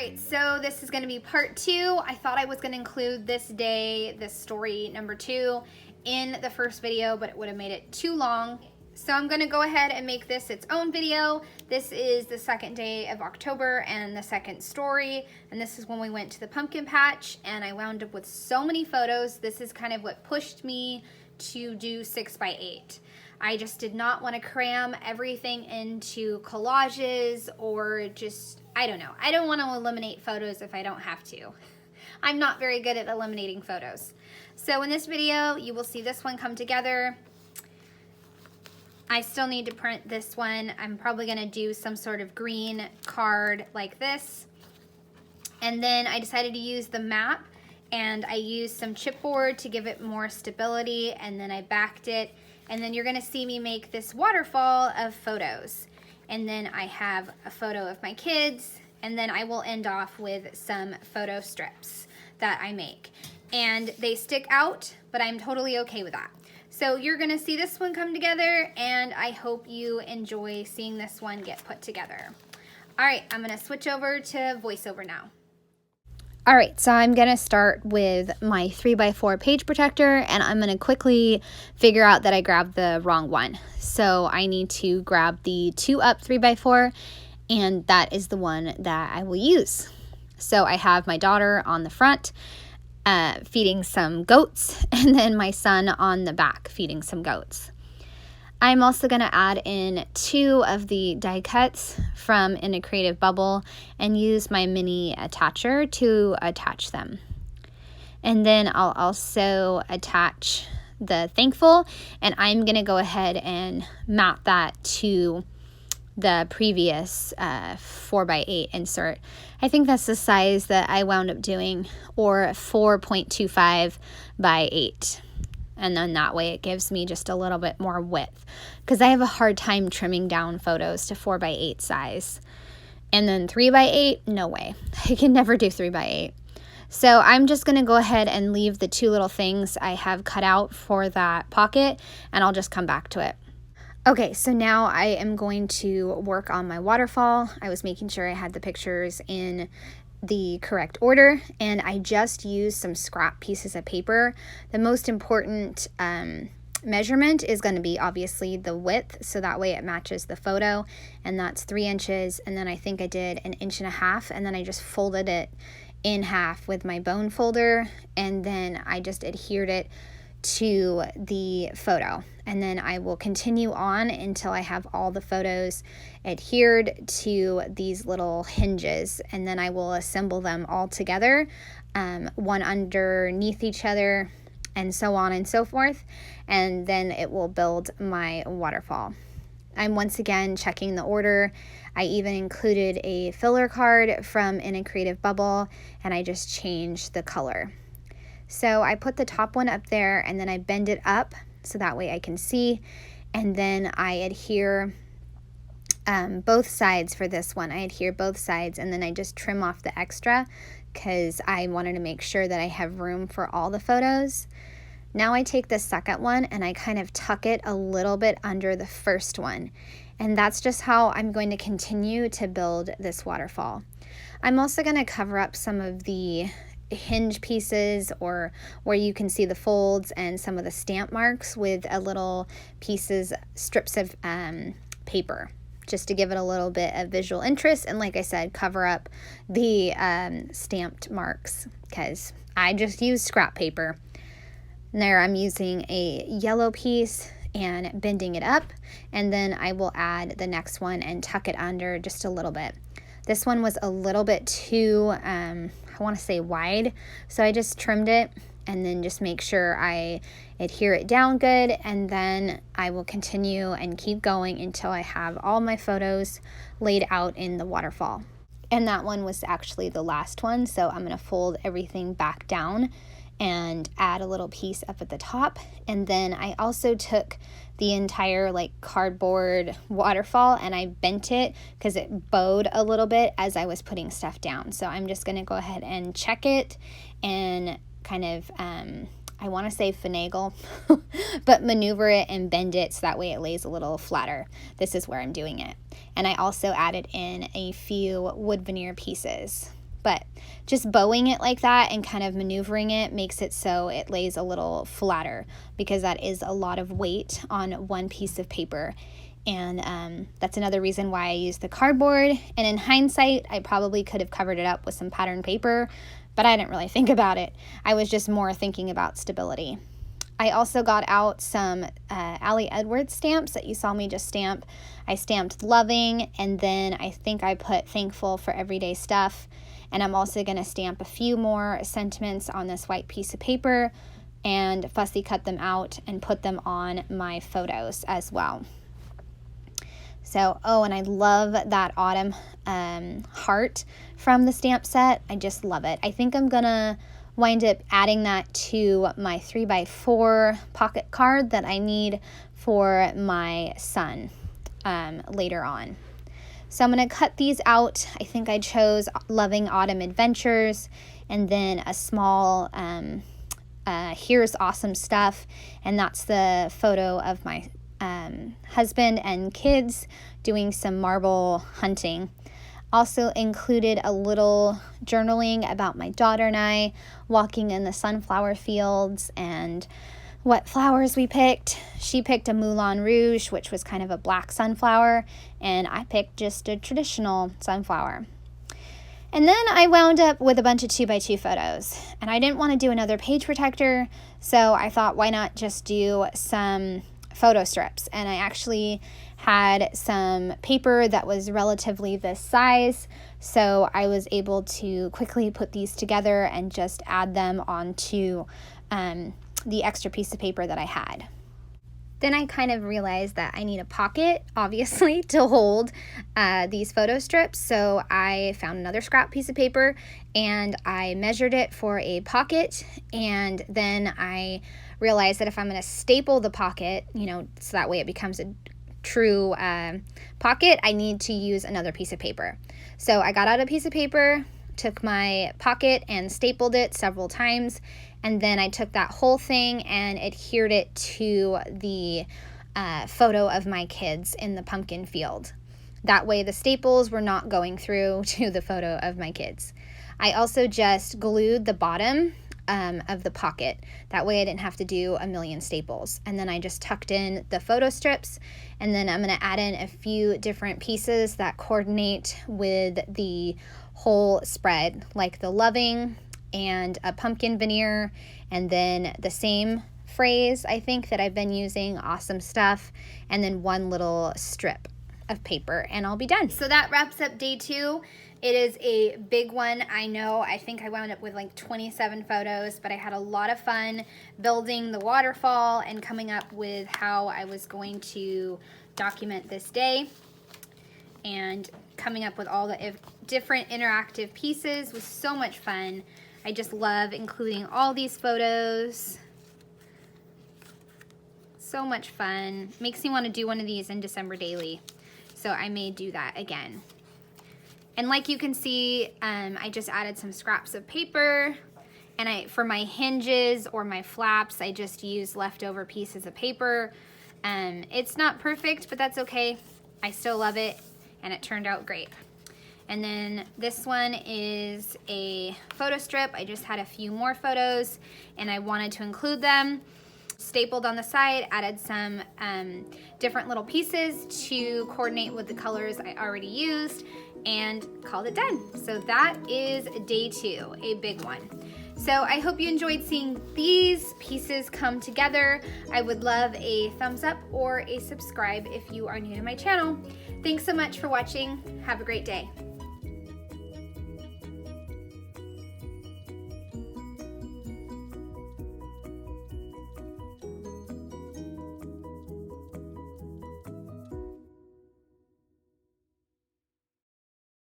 Alright, so this is going to be part 2. I thought I was going to include this story number 2 in the first video, but it would have made it too long. So I'm going to go ahead and make this its own video. This is the second day of October and the second story, and this is when we went to the pumpkin patch, and I wound up with so many photos. This is kind of what pushed me to do 6x8. I just did not want to cram everything into collages or just, I don't know. I don't want to eliminate photos if I don't have to. I'm not very good at eliminating photos. So in this video, you will see this one come together. I still need to print this one. I'm probably going to do some sort of green card like this. And then I decided to use the map, and I used some chipboard to give it more stability, and then I backed it. And then you're gonna see me make this waterfall of photos. And then I have a photo of my kids, and then I will end off with some photo strips that I make. And they stick out, but I'm totally okay with that. So you're gonna see this one come together, and I hope you enjoy seeing this one get put together. All right, I'm gonna switch over to voiceover now. All right, so I'm gonna start with my 3x4 page protector, and I'm gonna quickly figure out that I grabbed the wrong one. So I need to grab the 2-up 3x4, and that is the one that I will use. So I have my daughter on the front feeding some goats, and then my son on the back feeding some goats. I'm also going to add in 2 of the die cuts from In a Creative Bubble and use my mini attacher to attach them. And then I'll also attach the thankful, and I'm going to go ahead and map that to the previous 4x8 insert. I think that's the size that I wound up doing, or 4.25 by 8. And then that way it gives me just a little bit more width, because I have a hard time trimming down photos to 4x8 size. And then 3x8, no way. I can never do 3x8. So I'm just going to go ahead and leave the 2 little things I have cut out for that pocket, and I'll just come back to it. Okay, so now I am going to work on my waterfall. I was making sure I had the pictures in the correct order, and I just used some scrap pieces of paper. The most important measurement is going to be obviously the width, so that way it matches the photo, and that's 3 inches. And then I think I did 1.5 inches, and then I just folded it in half with my bone folder, and then I just adhered it to the photo. And then I will continue on until I have all the photos adhered to these little hinges, and then I will assemble them all together, one underneath each other, and so on and so forth, and then it will build my waterfall. I'm once again checking the order. I even included a filler card from In a Creative Bubble, and I just changed the color. So I put the top one up there, and then I bend it up so that way I can see, and then I adhere both sides for this one. I adhere both sides, and then I just trim off the extra because I wanted to make sure that I have room for all the photos. Now I take the second one and I kind of tuck it a little bit under the first one, and that's just how I'm going to continue to build this waterfall. I'm also going to cover up some of the hinge pieces, or where you can see the folds and some of the stamp marks, with a little strips of paper, just to give it a little bit of visual interest, and like I said, cover up the stamped marks, because I just use scrap paper. And there I'm using a yellow piece and bending it up, and then I will add the next one and tuck it under just a little bit. This one was a little bit too I want to say wide, so I just trimmed it, and then just make sure I adhere it down good, and then I will continue and keep going until I have all my photos laid out in the waterfall. And that one was actually the last one, so I'm going to fold everything back down and add a little piece up at the top. And then I also took the entire cardboard waterfall and I bent it because it bowed a little bit as I was putting stuff down. So I'm just going to go ahead and check it and kind of I want to say finagle, but maneuver it and bend it so that way it lays a little flatter. This is where I'm doing it. And I also added in a few wood veneer pieces but just bowing it like that and kind of maneuvering it makes it so it lays a little flatter, because that is a lot of weight on one piece of paper. And that's another reason why I use the cardboard. And in hindsight, I probably could have covered it up with some pattern paper, but I didn't really think about it. I was just more thinking about stability. I also got out some Allie Edwards stamps that you saw me just stamp. I stamped loving, and then I think I put thankful for everyday stuff. And I'm also going to stamp a few more sentiments on this white piece of paper and fussy cut them out and put them on my photos as well. So, oh, and I love that autumn heart from the stamp set. I just love it. I think I'm going to wind up adding that to my 3x4 pocket card that I need for my son later on. So I'm going to cut these out. I think I chose Loving Autumn Adventures, and then a small Here's Awesome Stuff, and that's the photo of my husband and kids doing some marble hunting. Also included a little journaling about my daughter and I walking in the sunflower fields and what flowers we picked. She picked a Moulin Rouge, which was kind of a black sunflower, and I picked just a traditional sunflower. And then I wound up with a bunch of 2x2 photos, and I didn't want to do another page protector, so I thought, why not just do some photo strips? And I actually had some paper that was relatively this size, so I was able to quickly put these together and just add them onto the extra piece of paper that I had. Then I kind of realized that I need a pocket, obviously, to hold these photo strips. So I found another scrap piece of paper and I measured it for a pocket. And then I realized that if I'm going to staple the pocket, so that way it becomes a true pocket, I need to use another piece of paper. So I got out a piece of paper, took my pocket and stapled it several times, and then I took that whole thing and adhered it to the photo of my kids in the pumpkin field. That way the staples were not going through to the photo of my kids. I also just glued the bottom of the pocket. That way I didn't have to do a million staples. And then I just tucked in the photo strips, and then I'm going to add in a few different pieces that coordinate with the whole spread, like the loving and a pumpkin veneer, and then the same phrase I think that I've been using, awesome stuff, and then one little strip of paper, and I'll be done. So that wraps up day 2. It is a big one, I know. I think I wound up with like 27 photos, but I had a lot of fun building the waterfall and coming up with how I was going to document this day, and coming up with all the different interactive pieces was so much fun. I just love including all these photos. So much fun. Makes me want to do one of these in December daily. So I may do that again. And like you can see, I just added some scraps of paper. And for my hinges or my flaps, I just used leftover pieces of paper. It's not perfect, but that's okay. I still love it, and it turned out great. And then this one is a photo strip. I just had a few more photos and I wanted to include them. Stapled on the side, added some different little pieces to coordinate with the colors I already used, and called it done. So that is day 2, a big one. So I hope you enjoyed seeing these pieces come together. I would love a thumbs up or a subscribe if you are new to my channel. Thanks so much for watching. Have a great day.